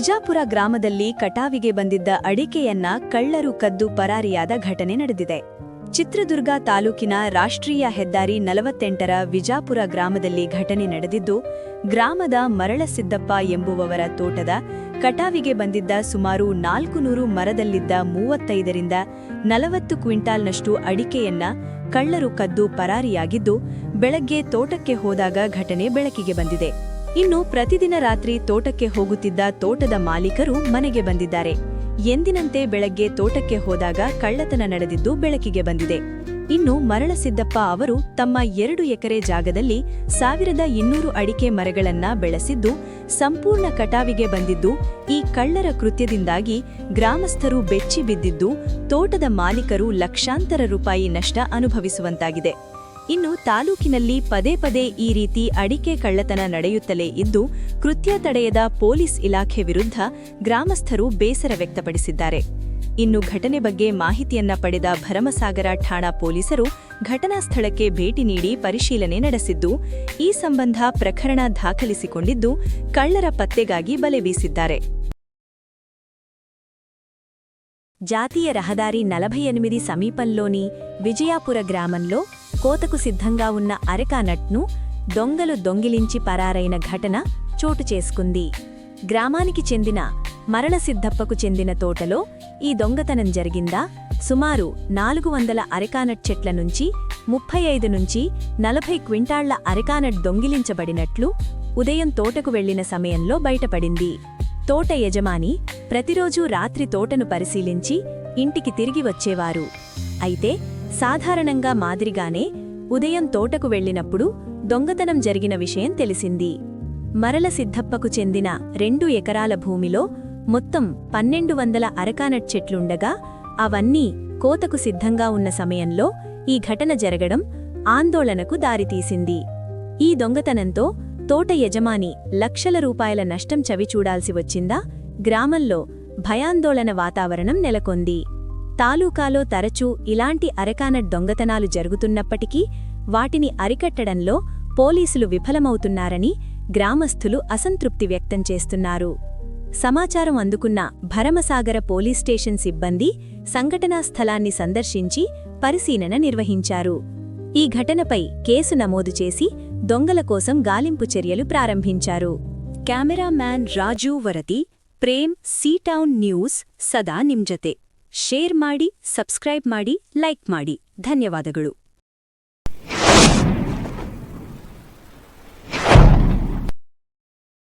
ವಿಜಾಪುರ ಗ್ರಾಮದಲ್ಲಿ ಕಟಾವಿಗೆ ಬಂದಿದ್ದ ಅಡಿಕೆಯನ್ನ ಕಳ್ಳರು ಕದ್ದು ಪರಾರಿಯಾದ ಘಟನೆ ನಡೆದಿದೆ. ಚಿತ್ರದುರ್ಗ ತಾಲೂಕಿನ ರಾಷ್ಟ್ರೀಯ ಹೆದ್ದಾರಿ 48ರ ವಿಜಾಪುರ ಗ್ರಾಮದಲ್ಲಿ ಘಟನೆ ನಡೆದಿದ್ದು, ಗ್ರಾಮದ ಮರಳಸಿದ್ದಪ್ಪ ಎಂಬುವವರ ತೋಟದ ಕಟಾವಿಗೆ ಬಂದಿದ್ದ ಸುಮಾರು 400 ಮರದಲ್ಲಿದ್ದ 35ರಿಂದ 40 ಕ್ವಿಂಟಾಲ್ನಷ್ಟು ಅಡಿಕೆಯನ್ನ ಕಳ್ಳರು ಕದ್ದು ಪರಾರಿಯಾಗಿದ್ದು, ಬೆಳಗ್ಗೆ ತೋಟಕ್ಕೆ ಹೋದಾಗ ಘಟನೆ ಬೆಳಕಿಗೆ ಬಂದಿದೆ. ಇನ್ನು ಪ್ರತಿದಿನ ರಾತ್ರಿ ತೋಟಕ್ಕೆ ಹೋಗುತ್ತಿದ್ದ ತೋಟದ ಮಾಲೀಕರು ಮನೆಗೆ ಬಂದಿದ್ದಾರೆ. ಎಂದಿನಂತೆ ಬೆಳಗ್ಗೆ ತೋಟಕ್ಕೆ ಹೋದಾಗ ಕಳ್ಳತನ ನಡೆದಿದ್ದು ಬೆಳಕಿಗೆ ಬಂದಿದೆ. ಇನ್ನು ಮರಳಸಿದ್ದಪ್ಪ ಅವರು ತಮ್ಮ 2 ಎಕರೆ ಜಾಗದಲ್ಲಿ 1200 ಅಡಿಕೆ ಮರಗಳನ್ನ ಬೆಳೆಸಿದ್ದು ಸಂಪೂರ್ಣ ಕಟಾವಿಗೆ ಬಂದಿದ್ದು, ಈ ಕಳ್ಳರ ಕೃತ್ಯದಿಂದಾಗಿ ಗ್ರಾಮಸ್ಥರು ಬೆಚ್ಚಿ ಬಿದ್ದಿದ್ದು, ತೋಟದ ಮಾಲೀಕರು ಲಕ್ಷಾಂತರ ರೂಪಾಯಿ ನಷ್ಟ ಅನುಭವಿಸುವಂತಾಗಿದೆ. ಇನ್ನು ತಾಲೂಕಿನಲ್ಲಿ ಪದೇ ಪದೇ ಈ ರೀತಿ ಅಡಿಕೆ ಕಳ್ಳತನ ನಡೆಯುತ್ತಲೇ ಇದ್ದು, ಕೃತ್ಯ ತಡೆಯದ ಪೊಲೀಸ್ ಇಲಾಖೆ ವಿರುದ್ಧ ಗ್ರಾಮಸ್ಥರು ಬೇಸರ ವ್ಯಕ್ತಪಡಿಸಿದ್ದಾರೆ. ಇನ್ನು ಘಟನೆ ಬಗ್ಗೆ ಮಾಹಿತಿಯನ್ನ ಪಡೆದ ಭರಮಸಾಗರ ಠಾಣಾ ಪೊಲೀಸರು ಘಟನಾ ಸ್ಥಳಕ್ಕೆ ಭೇಟಿ ನೀಡಿ ಪರಿಶೀಲನೆ ನಡೆಸಿದ್ದು, ಈ ಸಂಬಂಧ ಪ್ರಕರಣ ದಾಖಲಿಸಿಕೊಂಡಿದ್ದು, ಕಳ್ಳರ ಪತ್ತೆಗಾಗಿ ಬಲೆ ಬೀಸಿದ್ದಾರೆ. జాతీయ రహదారి 48 సమీపంలోని విజయాపుర గ్రామంలో కోతకు సిద్ధంగా ఉన్న అరెకానట్ను దొంగలు దొంగిలించి పరారైన ఘటన చోటు చేసుకుంది. గ్రామానికి చెందిన మరళసిద్ధప్పకు చెందిన తోటలో ఈ దొంగతనం జరిగిందా? సుమారు 400 అరెకానట్ చెట్ల నుంచి 35 నుంచి 40 క్వింటాళ్ల అరెకానట్ దొంగిలించబడినట్లు ఉదయం తోటకు వెళ్లిన సమయంలో బయటపడింది. తోట యజమాని ప్రతిరోజూ రాత్రి తోటను పరిశీలించి ఇంటికి తిరిగి వచ్చేవారు. అయితే సాధారణంగా మాదిరిగానే ఉదయం తోటకు వెళ్లినప్పుడు దొంగతనం జరిగిన విషయం తెలిసింది. మరళసిద్ధప్పకు చెందిన 2 ఎకరాల భూమిలో మొత్తం 1200 అరకానట్ చెట్లుండగా అవన్నీ కోతకు సిద్ధంగా ఉన్న సమయంలో ఈ ఘటన జరగడం ఆందోళనకు దారితీసింది. ఈ దొంగతనంతో తోట యజమాని లక్షల రూపాయల నష్టం చవిచూడాల్సి వచ్చిందా? గ్రామంలో భయాందోళన వాతావరణం నెలకొంది. తాలూకాలో తరచూ ఇలాంటి అరెకానట్ దొంగతనాలు జరుగుతున్నప్పటికీ వాటిని అరికట్టడంలో పోలీసులు విఫలమవుతున్నారని గ్రామస్థులు అసంతృప్తి వ్యక్తం చేస్తున్నారు. సమాచారం అందుకున్న భరమసాగర పోలీస్ స్టేషన్ సిబ్బంది సంఘటనా స్థలాన్ని సందర్శించి పరిశీలన నిర్వహించారు. ఈ ఘటనపై కేసు నమోదు చేసి దొంగల కోసం గాలింపు చర్యలు ప్రారంభించారు. ಕ್ಯಾಮೆರಾಮ್ಯಾನ್ ರಾಜು ವರದಿ, ಪ್ರೇಮ್, ಸಿ-ಟೌನ್ ನ್ಯೂಸ್ ಸದಾ ನಿಮ್ ಜತೆ. ಶೇರ್ ಮಾಡಿ, ಸಬ್ಸ್ಕ್ರೈಬ್ ಮಾಡಿ, ಲೈಕ್ ಮಾಡಿ. ಧನ್ಯವಾದಗಳು.